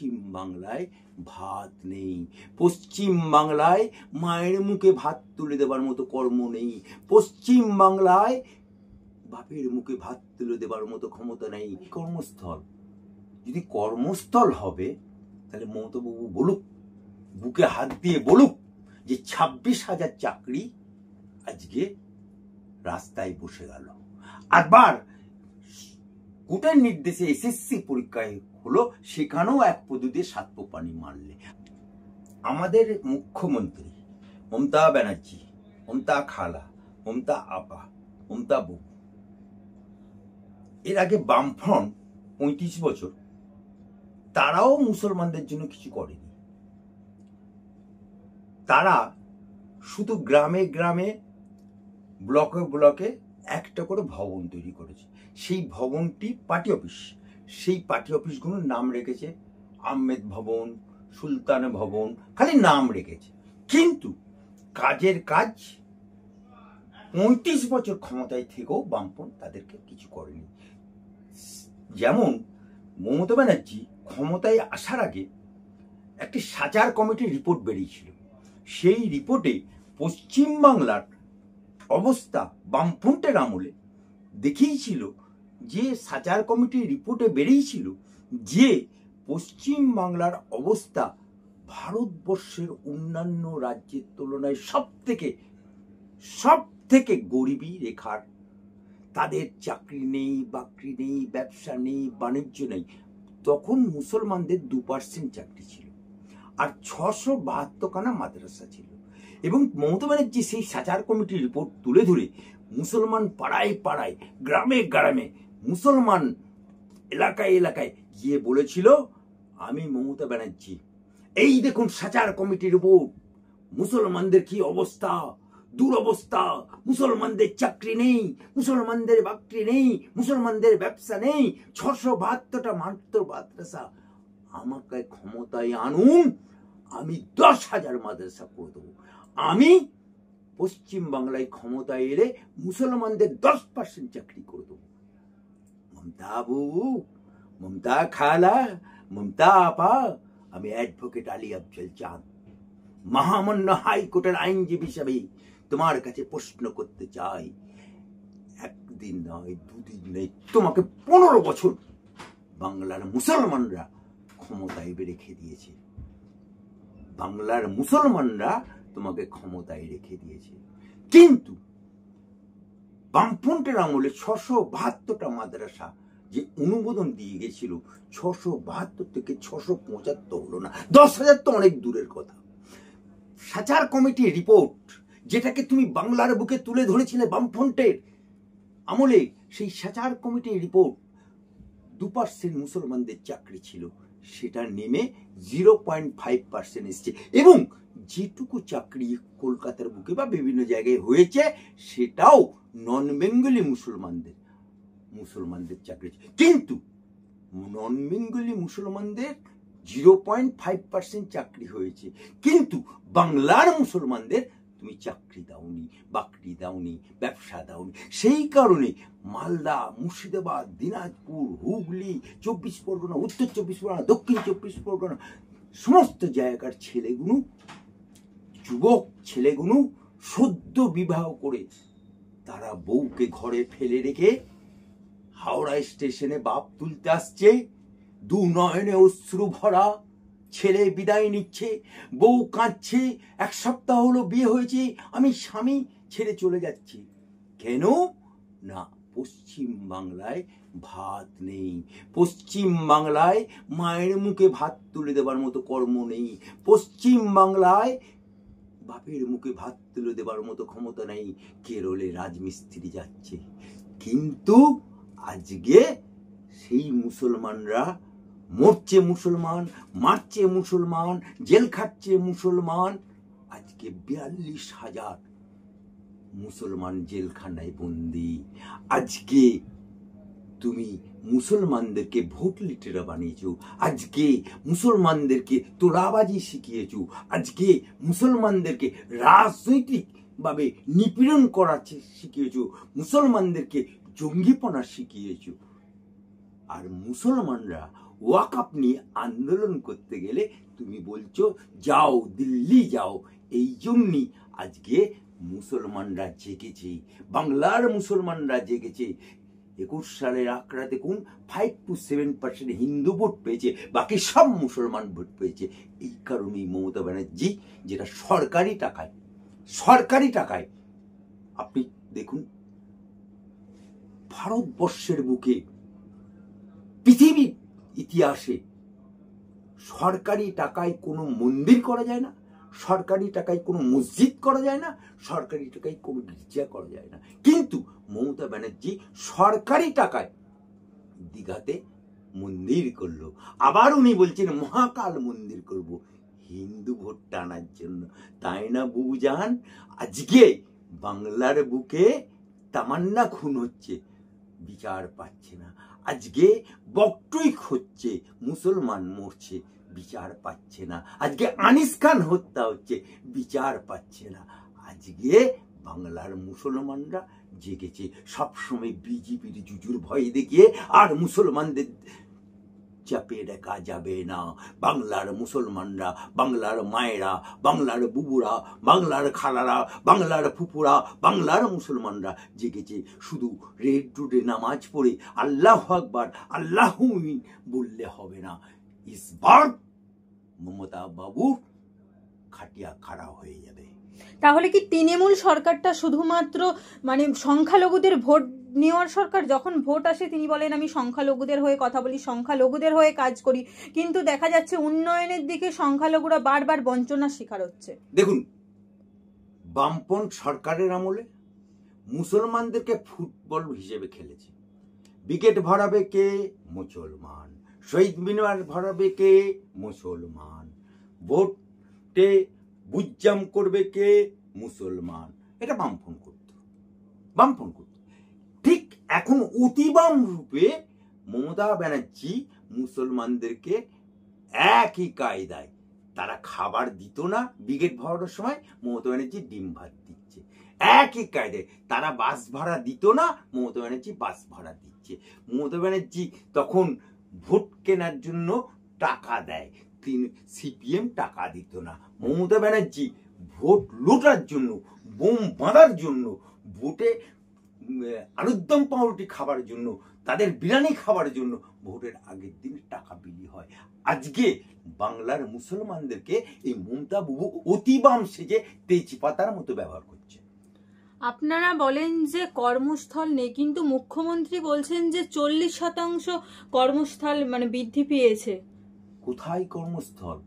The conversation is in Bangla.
পশ্চিম বাংলায় ভাত নেই, পশ্চিম বাংলায় মায়ের মুখে ভাত তুলে দেবার মতো কর্ম নেই, পশ্চিম বাংলায় বাপের মুখে ভাত তুলে দেবার মতো ক্ষমতা নেই। কর্মস্থল যদি কর্মস্থল হবে তাহলে মমতাবাবু বলুক, বুকে হাত দিয়ে বলুক যে 26,000 চাকরি আজকে রাস্তায় বসে গেল। আবার কোটার নির্দেশে এসএসসি পরীক্ষায় হলো, সেখানেও এক পদ্ধতি 7 পানি মারলে। আমাদের মুখ্যমন্ত্রী মমতা ব্যানার্জি, মমতা খালা, মমতা আপা, মমতা বউ, এর আগে বামফ্রন্ট 35 বছর তারাও মুসলমানদের জন্য কিছু করেনি। তারা শুধু গ্রামে গ্রামে ব্লকে ব্লকে একটা করে ভবন তৈরি করেছে। সেই ভবনটি পার্টি অফিস। সেই পার্টি অফিসগুলোর নাম রেখেছে আহমেদ ভবন, সুলতান ভবন, খালি নাম রেখেছে, কিন্তু কাজের কাজ 35 বছর ক্ষমতায় থেকেও বামপন্থী তাদেরকে কিছু করেনি। যেমন মমতা ব্যানার্জি ক্ষমতায় আসার আগে একটি সাচার কমিটির রিপোর্ট বেরিয়েছিল। সেই রিপোর্টে পশ্চিমবাংলার অবস্থা বামফ্রন্টের আমলে দেখিয়েছিল যে, সাচার কমিটির রিপোর্টে বেরিয়েছিল যে পশ্চিমবাংলার অবস্থা ভারতবর্ষের অন্যান্য রাজ্যের তুলনায় সব থেকে গরিবী রেখার। তাদের চাকরি নেই, বাকরি নেই, ব্যবসা নেই, বাণিজ্য নেই। তখন মুসলমানদের 2% চাকরি ছিল আর 672খানা মাদ্রাসা ছিল। এবং মমতা ব্যানার্জি সেই সাচার কমিটির রিপোর্ট তুলে ধরে মুসলমান পাড়ায় পাড়ায়, গ্রামে গ্রামে, মুসলমান এলাকায় এলাকায় গিয়ে বলেছিল, আমি মমতা ব্যানার্জি, এই দেখুন সাচার কমিটির রিপোর্ট, মুসলমানদের কি অবস্থা, দুরবস্থা, মুসলমানদের চাকরি নেই, মুসলমানদের বাকরি নেই, মুসলমানদের ব্যবসা নেই, 672টা মাত্র মাদ্রাসা। আমাকে ক্ষমতায় আনুন, আমি 10,000 মাদ্রাসা করে দেবো। আমি পশ্চিম বাংলায় ক্ষমতায় এলে মুসলমানদের 10% চাকরি করে দেবো। মমতা বাবু, মমতা খালা, মমতা আপা, আমি অ্যাডভোকেট আলী আফজল চাঁদ, মহামান্য হাইকোর্টের আইনজীবী হিসাবে তোমার কাছে প্রশ্ন করতে চাই। একদিন নয়, 2 দিন নয়, তোমাকে 15 বছর বাংলার মুসলমানরা ক্ষমতায় রেখে দিয়েছে। বাংলার মুসলমানরা তোমাকে ক্ষমতায় রেখে দিয়েছে, কিন্তু বামফ্রন্টের আমলে 672টা মাদ্রাসা যে অনুমোদন দিয়ে গেছিল, 672 থেকে 675 হলো না। 10,000 তো অনেক দূরের কথা। সাচার কমিটির রিপোর্ট, যেটাকে তুমি বাংলার বুকে তুলে ধরেছিলে বামফ্রন্টের আমলে, সেই সাচার কমিটির রিপোর্ট 2% মুসলমানদের চাকরি ছিল, সেটা নেমে 0.5% এসছে। এবং যেটুকু চাকরি কলকাতার বুকে বা বিভিন্ন জায়গায় হয়েছে, সেটাও নন বেঙ্গলি মুসলমানদের চাকরি। কিন্তু নন বেঙ্গলি মুসলমানদের 0.5% চাকরি হয়েছে, কিন্তু বাংলার মুসলমানদের তুমি চাকরি দাওনি, বাকরি দাওনি, ব্যবসা দাওনি। সেই কারণে মালদা, মুর্শিদাবাদ, দিনাজপুর, হুগলি, 24 পরগনা, উত্তর 24 পরগনা, দক্ষিণ 24 পরগনা, সমস্ত জায়গার ছেলেগুলো, যুবক ছেলেগুলো সদ্য বিবাহ করে তারা বউকে ঘরে ফেলে রেখে হাওড়া স্টেশনে বাপ তুলতে আসছে, 2 নয়নে অশ্রু ভরা। ছেলে বিদায় নিচ্ছে, বউ কাঁদছে, 1 সপ্তাহ হলো বিয়ে হয়েছে, আমি স্বামী ছেড়ে চলে যাচ্ছি। কেন না, পশ্চিম বাংলায় ভাত নেই, পশ্চিম বাংলায় মায়ের মুখে ভাত তুলে দেবার মতো কর্ম নেই, পশ্চিম বাংলায় বাপের মুখে ভাত তুলে দেবার মতো ক্ষমতা নেই। কেরলে রাজমিস্ত্রি যাচ্ছে, কিন্তু আজকে সেই মুসলমানরা মরছে, মুসলমান মারছে, মুসলমান জেল খাটছে, মুসলমান। আজকে 42,000 মুসলমান জেলখানায় বন্দি। আজকে তুমি মুসলমানদেরকে ভোট লিটেরা বানিয়েছো, আজকে মুসলমানদেরকে তোলাবাজি শিখিয়েছো, আজকে মুসলমানদেরকে রাজনৈতিক ভাবে নিপীড়ন করা শিখিয়েছো, মুসলমানদেরকে জঙ্গিপনা শিখিয়েছো। আর মুসলমানরা ওয়াকআপ নিয়ে আন্দোলন করতে গেলে তুমি বলছো যাও দিল্লি যাও। এই জন্যই আজকে মুসলমানরা জেগেছে, বাংলার মুসলমানরা জেগেছে। 21 সালের আঁকড়া দেখুন, 5 to 7% হিন্দু ভোট পেয়েছে, বাকি সব মুসলমান ভোট পেয়েছে। এই কারণেই মমতা ব্যানার্জি, যেটা সরকারি টাকায় আপনি দেখুন, ভারতবর্ষের বুকে পৃথিবী ইতিহাসে সরকারি টাকায় কোনো মন্দির করা যায় না, সরকারি টাকায় কোনো মসজিদ করা যায় না, সরকারি টাকায় কোনো গির্জা করা যায় না। কিন্তু মমতা ব্যানার্জি সরকারি টাকায় দীঘাতে মন্দির করলো। আবার উনি বলছেন মহাকাল মন্দির করব, হিন্দু ভোট টানার জন্য। তাই না বুবুজান? আজকে বাংলার বুকে তামান্না খুন হচ্ছে, বিচার পাচ্ছে না। আজকে বকটুই হচ্ছে, মুসলমান মরছে, বিচার পাচ্ছে না। আজকে আনিস খান হত্যা হচ্ছে, বিচার পাচ্ছে না। আজকে বাংলার মুসলমানরা জেগেছে। সবসময় বিজেপির জুজুর ভয় দেখিয়ে আর মুসলমানদের চাপে রাখা যাবে না। বাংলার মুসলমানরা, বাংলার মায়েরা, বাংলার বুবুরা, বাংলার খালারা, বাংলার ফুপুরা, বাংলার মুসলমানরা জেগেছে। শুধু রেড রোডে নামাজ পড়ে আল্লাহু আকবার আল্লাহু বললে হবে না। ইসবার মমতা বাবু খাটিয়া খাড়া হয়ে যাবে। তাহলে কি তৃণমূল সরকারটা শুধুমাত্র মানে সংখ্যালঘুদের ভোট নেওয়ার সরকার? যখন ভোট আসে তিনি বলেন আমি সংখ্যালঘুদের হয়ে কথা বলি, সংখ্যালঘুদের হয়ে কাজ করি, কিন্তু দেখা যাচ্ছে উন্নয়নের দিকে সংখ্যালঘুরা বারবার বঞ্চনার শিকার হচ্ছে। দেখুন, বামপন্থ সরকারের আমলে মুসলমানদেরকে ফুটবল হিসেবে খেলেছে। উইকেট ভরাবে কে? মুসলমান। শহীদ মিনার ভরাবে কে? মুসলমান। ভোটে বুজ্জাম করবে কে? মুসলমান। এটা বামপন্থ করত। ঠিক এখন অতিবাম রূপে মমতা ব্যানার্জি মুসলমানদেরকে একই কায়দায়, তারা খাবার দিত না ব্রিগেড ভরানোর সময়, মমতা ব্যানার্জি ডিম ভাত দিচ্ছে। একই কায়দায় তারা বাস ভাড়া দিত না, মমতা ব্যানার্জি বাস ভাড়া দিচ্ছে। মমতা ব্যানার্জি তখন ভোট কেনার জন্য টাকা দেয়, সিপিএম টাকা দিত না। মমতা ব্যানার্জি ভোট লুটার জন্য, বোম বাঁধার জন্য, ভোটে আলুরদম পাউরুটি খাবার জন্য, তাদের বিরিয়ানি খাবার জন্য ভোটের আগের দিন টাকা বিলি হয়। আজকে বাংলার মুসলমানদেরকে এই মমতা বাবু অতিবাম সেজে তেজপাতার মতো ব্যবহার করছে। আপনারা বলেন যে কর্মস্থল নেই, কিন্তু মুখ্যমন্ত্রী বলছেন যে 40% কর্মস্থল মানে বৃদ্ধি পেয়েছে। কোথায় কর্মস্থল?